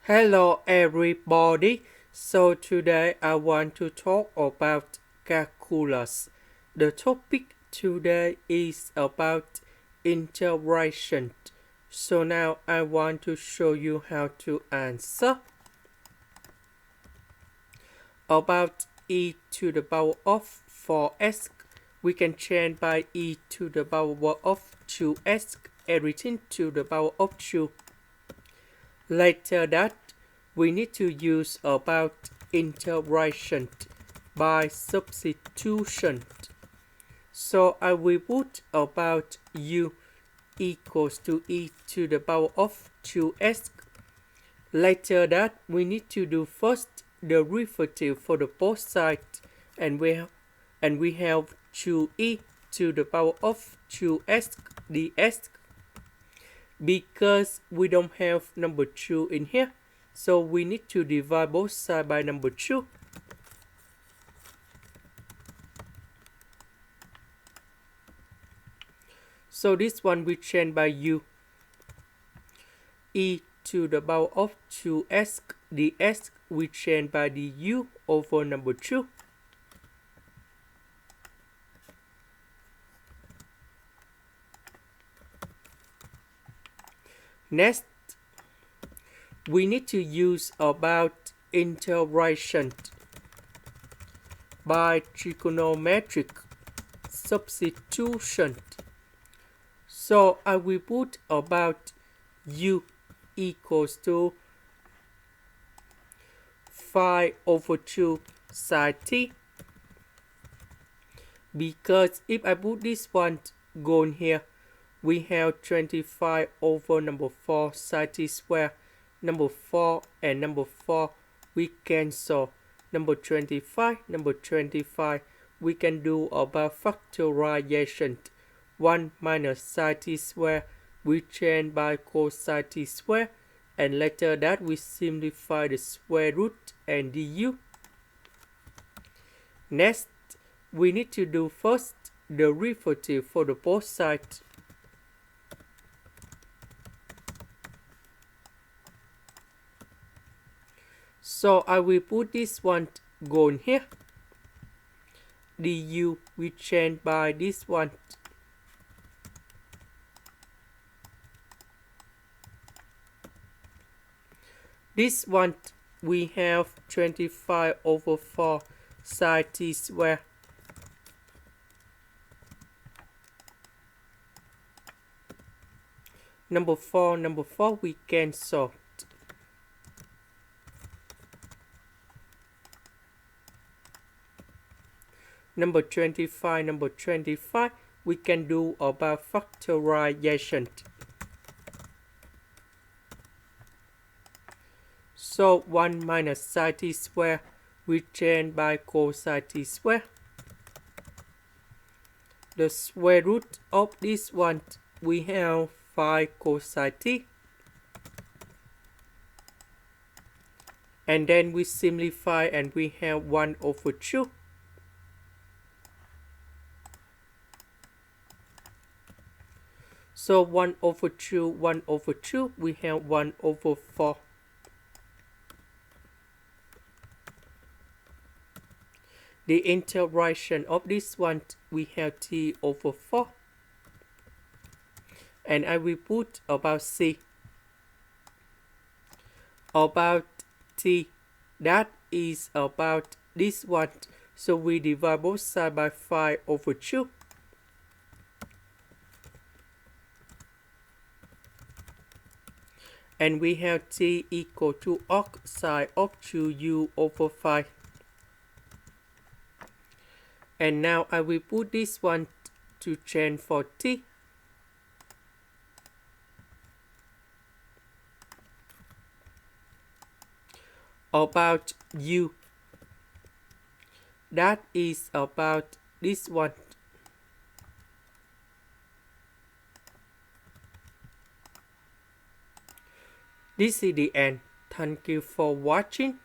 Hello everybody. So today I want to talk about calculus. The topic today is about integration. So now I want to show you how to answer. About e to the power of 4s, we can change by e to the power of 2s, everything to the power of 2. Later that, we need to use about integration by substitution. So I will put about u equals to e to the power of 2s. Later that, we need to do first the derivative for the both sides, and we have 2e to the power of 2s ds. Because we don't have number 2 in here, so we need to divide both sides by number 2. So this one we change by u. E to the power of 2s ds we change by the u over number 2. Next, we need to use about integration by trigonometric substitution. So I will put about u equals to 5 over 2 sine t. Because if I put this one go in here, we have 25 over number 4 sine t square. Number 4 and number 4 we cancel. Number 25, we can do about factorization. 1 minus sine t square we change by cosine t square, and later that we simplify the square root and du. Next, we need to do first the derivative for the both sides. So I will put this one go in here. Du we change by this one. This one we have 25 over 4 sine t square. Number 4 we cancel. Number 25, we can do about factorization. So 1 minus sine t square we change by cosine t square. The square root of this one we have 5 cosine t. And then we simplify and we have 1 over 2. So 1 over 2, we have 1 over 4. The integration of this one, we have t over 4. And I will put about c. About t, that is about this one. So we divide both sides by 5 over 2. And we have t equal to arc sine of 2u over 5. And now I will put this one to change for t. About u, that is about this one. This is the end. Thank you for watching.